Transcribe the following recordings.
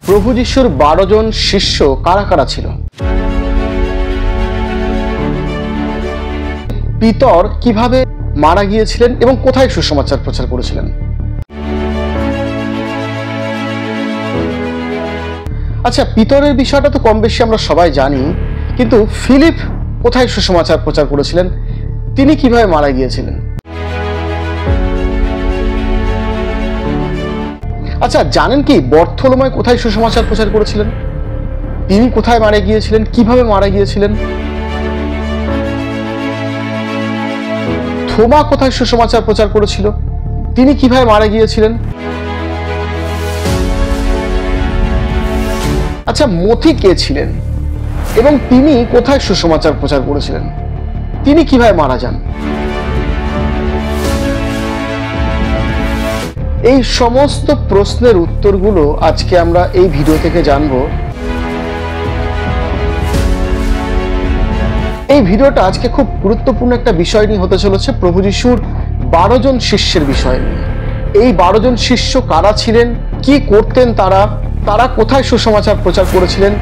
প্রভু যিশুর 12 জন শিষ্য কারা কারা ছিল? পিতর কিভাবে মারা গিয়েছিলেন এবং কোথায় সুসমাচার প্রচার করেছিলেন? আচ্ছা, পিতরের বিষয়টা তো কম বেশি আমরা সবাই জানি, কিন্তু ফিলিপ কোথায় সুসমাচার প্রচার করেছিলেন? তিনি কিভাবে মারা গিয়েছিলেন? আচ্ছা, জানেন কি বর্থলোময় কোথায় সুসমাচার প্রচার করেছিলেন? তিনি কোথায় মারা গিয়েছিলেন, কিভাবে মারা গিয়েছিলেন? থোমা কোথায় সুসমাচার প্রচার করেছিল, তিনি কিভাবে মারা গিয়েছিলেন? আচ্ছা, মথি কে ছিলেন এবং তিনি কোথায় সুসমাচার প্রচার করেছিলেন? তিনি কিভাবে মারা যান? এই সমস্ত প্রশ্নের উত্তরগুলো আজকে আমরা এই ভিডিও থেকে জানব। এই ভিডিওটা আজকে খুব গুরুত্বপূর্ণ একটা বিষয় নিয়ে হতে চলেছে, প্রভু যিশুর 12 জন শিষ্যের বিষয় নিয়ে। এই 12 জন শিষ্য কারা ছিলেন, কি করতেন তারা কোথায় সুসমাচার প্রচার করেছিলেন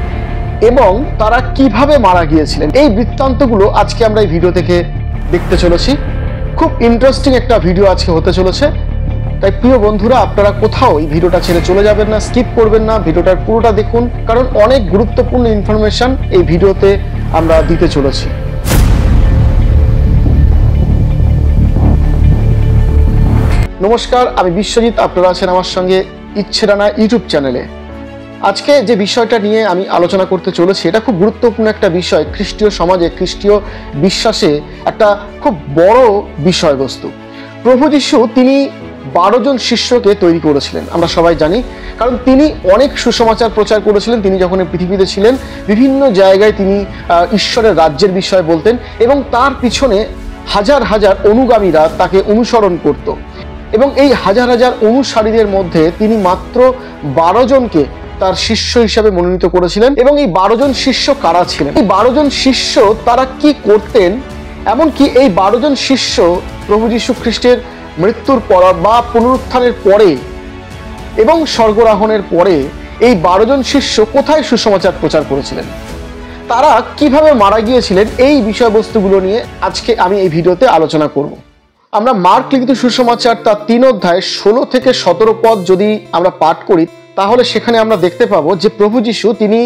এবং তারা কিভাবে মারা গিয়েছিলেন, এই বৃত্তান্তগুলো আজকে আমরা এই ভিডিও থেকে দেখতে চলেছি। খুব ইন্টারেস্টিং একটা ভিডিও আজকে হতে চলেছে, তাই প্রিয় বন্ধুরা, আপনারা কোথাও এই ভিডিওটা ছেড়ে চলে যাবেন না, স্কিপ করবেন না, ভিডিওটার পুরোটা দেখুন, কারণ অনেক গুরুত্বপূর্ণ ইনফরমেশন এই ভিডিওতে আমরা দিতে চলেছি। নমস্কার, আমি বিশ্বজিৎ, আপনারা আছেন আমার সঙ্গে ইচ্ছেরানা ইউটিউব চ্যানেলে। আজকে যে বিষয়টা নিয়ে আমি আলোচনা করতে চলেছি, এটা খুব গুরুত্বপূর্ণ একটা বিষয়, খ্রিস্টীয় সমাজে, খ্রিস্টীয় বিশ্বাসে একটা খুব বড় বিষয়বস্তু। প্রভু যিশু তিনি 12 জন শিষ্যকে তৈরি করেছিলেন, আমরা সবাই জানি, কারণ তিনি অনেক সুসমাচার প্রচার করেছিলেন। তিনি যখন পৃথিবীতে ছিলেন বিভিন্ন জায়গায় তিনি ঈশ্বরের রাজ্যের বিষয়ে বলতেন এবং তার পিছনে হাজার হাজার অনুগামীরা তাকে অনুসরণ করত এবং এই হাজার হাজার অনুসারীদের মধ্যে তিনি মাত্র 12 জনকে তার শিষ্য হিসাবে মনোনীত করেছিলেন। এবং এই 12 জন শিষ্য কারা ছিলেন, এই 12 জন শিষ্য তারা কি করতেন, এমনকি এই 12 জন শিষ্য প্রভু যীশু খ্রিস্টের মৃত্যুর পর বা পুনরুত্থানের পরে এবং স্বর্গরাহনের পরে এই 12 জন শিষ্য কোথায় সুসমাচার প্রচার করেছিলেন, তারা কিভাবে মারা গিয়েছিলেন, এই বিষয়বস্তুগুলো নিয়ে আজকে আমি এই ভিডিওতে আলোচনা করব। আমরা মার্ক লিখিত সুসমাচার তার 3 অধ্যায় 16 থেকে 17 পদ যদি আমরা পাঠ করি, তাহলে সেখানে আমরা দেখতে পাবো যে প্রভু যীশু তিনি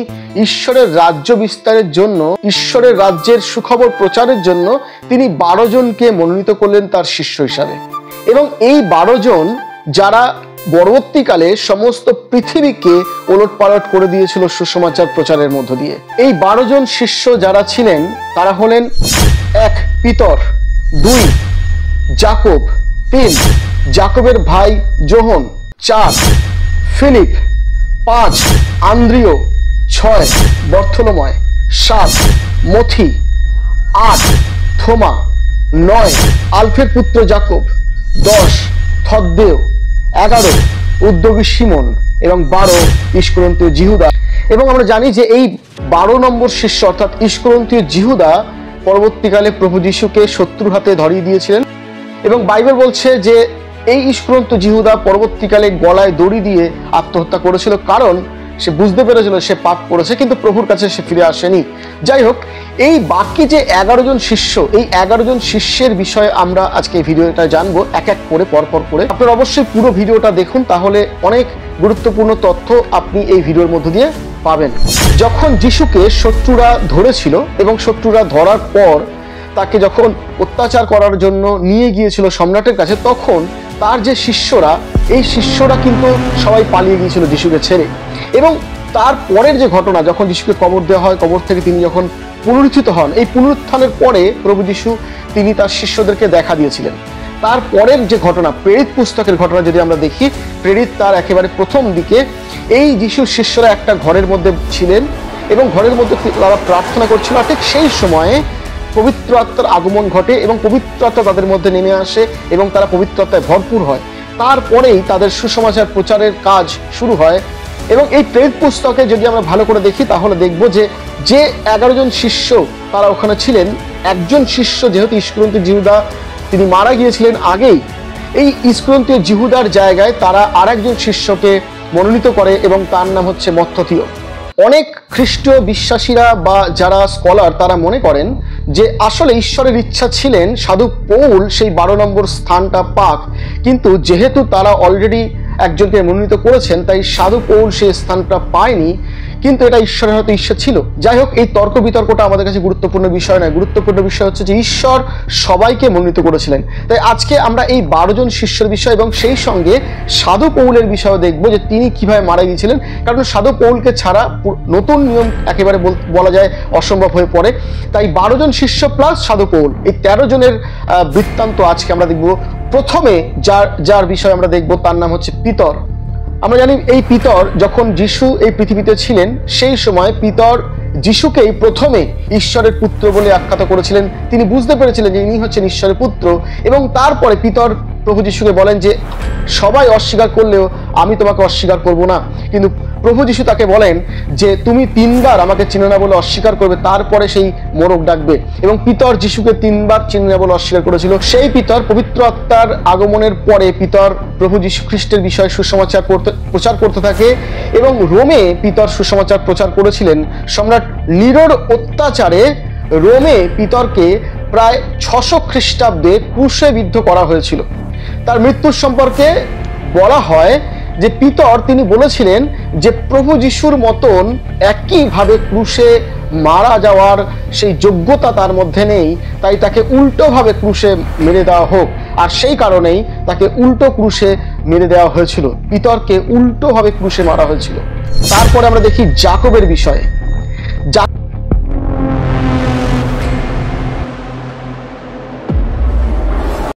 ঈশ্বরের রাজ্য বিস্তারের জন্য, ঈশ্বরের রাজ্যের সুখবর প্রচারের জন্য তিনি 12 জনকে মনোনীত করলেন তার শিষ্য হিসাবে। এবং এই 12 জন যারা পরবর্তীকালে সমস্ত পৃথিবীকে ওলটপালট করে দিয়েছিল সুসমাচার প্রচারের মধ্য দিয়ে। এই 12 জন শিষ্য যারা ছিলেন তারা হলেন 1 পিতর, 2 জাকব, 3 জাকবের ভাই যোহন, 4 ফিলিপ, 5 আন্দ্রিয়, 6 বর্থলোময়, 7 মথি, 8 থোমা, 9 আলফের পুত্র জাকব, 10 থদ্দেও, 11 উদ্যোগী সিমন এবং 12 ইস্করিওতীয় জিহুদা। এবং আমরা জানি যে এই 12 নম্বর শিষ্য অর্থাৎ ইস্করিওতীয় জিহুদা পরবর্তীকালে প্রভু যিশুকে শত্রুর হাতে ধরিয়ে দিয়েছিলেন এবং বাইবেল বলছে যে এই ইস্করিওতীয় জিহুদা পরবর্তীকালে গলায় দড়ি দিয়ে আত্মহত্যা করেছিল, কারণ সে বুঝতে পেরেছিল সে পাপ করেছে, কিন্তু প্রভুর কাছে সে ফিরে আসেনি। যাই হোক, এই বাকি যে 11 জন শিষ্য, এই 11 জন শিষ্যের বিষয়ে আমরা আজকে এই ভিডিওটা জানবো এক এক করে, পরপর করে। আপনারা অবশ্যই পুরো ভিডিওটা দেখুন, তাহলে অনেক গুরুত্বপূর্ণ তথ্য আপনি এই ভিডিওর মধ্য দিয়ে পাবেন। যখন যিশুকে শত্রুরা ধরেছিল এবং শত্রুরা ধরার পর তাকে যখন অত্যাচার করার জন্য নিয়ে গিয়েছিল সম্রাটের কাছে, তখন তার যে শিষ্যরা, এই শিষ্যরা কিন্তু সবাই পালিয়ে গিয়েছিল যিশুকে ছেড়ে। এবং তারপরের যে ঘটনা, যখন যিশুকে কবর দেওয়া হয়, কবর থেকে তিনি যখন পুনরুত্থিত হন, এই পুনরুত্থানের পরে প্রভু যিশু তিনি তার শিষ্যদেরকে দেখা দিয়েছিলেন। তারপরের যে ঘটনা, প্রেরিত পুস্তকের ঘটনা যদি আমরা দেখি, প্রেরিত তার একেবারে প্রথম দিকে এই যিশুর শিষ্যরা একটা ঘরের মধ্যে ছিলেন এবং ঘরের মধ্যে তারা প্রার্থনা করছিল। ঠিক সেই সময়ে পবিত্র আত্মার আগমন ঘটে এবং পবিত্র আত্মা তাদের মধ্যে নেমে আসে এবং তারা পবিত্র আত্মায় ভরপুর হয়। তারপরেই তাদের সুসমাচার প্রচারের কাজ শুরু হয়। এবং এই প্রেরিত পুস্তকে যদি আমরা ভালো করে দেখি, তাহলে দেখব যে 11 জন শিষ্য তারা ওখানে ছিলেন, একজন শিষ্য যেহেতু ইস্করিওতীয় জিহুদা তিনি মারা গিয়েছিলেন আগেই, এই ইস্করিওতীয় জিহুদার জায়গায় তারা আরেকজন শিষ্যকে মনোনীত করে এবং তার নাম হচ্ছে মত্থথিও। অনেক খ্রিস্টীয় বিশ্বাসীরা বা যারা স্কলার তারা মনে করেন যে আসলে ঈশ্বরের ইচ্ছা ছিলেন সাধু পৌল সেই 12 নম্বর স্থানটা পাক, কিন্তু যেহেতু তারা অলরেডি একজনকে মনোনীত করেছেন তাই সাধু পৌল সেই স্থানটা পায়নি, কিন্তু এটা ঈশ্বরের হয়তো ইচ্ছা ছিল। যাই হোক, এই তর্ক বিতর্কটা আমাদের কাছে গুরুত্বপূর্ণ বিষয় নয়। গুরুত্বপূর্ণ বিষয় হচ্ছে যে ঈশ্বর সবাইকে মনোনীত করেছিলেন। তাই আজকে আমরা এই 12 জন শিষ্যের বিষয় এবং সেই সঙ্গে সাধু পৌলের বিষয়ে দেখবো যে তিনি কিভাবে মারা গিয়েছিলেন, কারণ সাধু পৌলকে ছাড়া নতুন নিয়ম একেবারে বলা যায় অসম্ভব হয়ে পড়ে। তাই 12 জন শিষ্য প্লাস সাধু পৌল, এই 13 জনের বৃত্তান্ত আজকে আমরা দেখব। প্রথমে যার বিষয় আমরা দেখব তার নাম হচ্ছে পিতর। আমরা জানি এই পিতর যখন যিশু এই পৃথিবীতে ছিলেন সেই সময় পিতর যিশুকেই প্রথমে ঈশ্বরের পুত্র বলে আখ্যাত করেছিলেন। তিনি বুঝতে পেরেছিলেন যে ইনি হচ্ছেন ঈশ্বরের পুত্র, এবং তারপরে পিতর প্রভু যিশুকে বলেন যে সবাই অস্বীকার করলেও আমি তোমাকে অস্বীকার করব না। কিন্তু প্রভু যিশু তাকে বলেন যে তুমি 3 বার আমাকে চিনে না বলে অস্বীকার করবে, তারপরে সেই মোরগ ডাকবে। এবং পিতর যিশুকে 3 বার চিনে না বলে অস্বীকার করেছিল। সেই পিতর পবিত্র আত্মার আগমনের পরে পিতর প্রভু যীশু খ্রিস্টের বিষয়ে সুসমাচার প্রচার করতে থাকে, এবং রোমে পিতর সুসমাচার প্রচার করেছিলেন। সম্রাট নিরোর অত্যাচারে রোমে পিতরকে প্রায় 600 খ্রিস্টাব্দে ক্রুশে বিদ্ধ করা হয়েছিল। তার মৃত্যুর সম্পর্কে বলা হয় যে পিতর তিনি বলেছিলেন যে প্রভু যিশুর মতন একইভাবে ক্রুশে মারা যাওয়ার সেই যোগ্যতা তার মধ্যে নেই, তাই তাকে উল্টোভাবে ক্রুশে মেরে দেওয়া হোক। আর সেই কারণেই তাকে উল্টো ক্রুশে মেরে দেওয়া হয়েছিল, পিতরকে উল্টোভাবে ক্রুশে মারা হয়েছিল। তারপরে আমরা দেখি জাকবের বিষয়ে।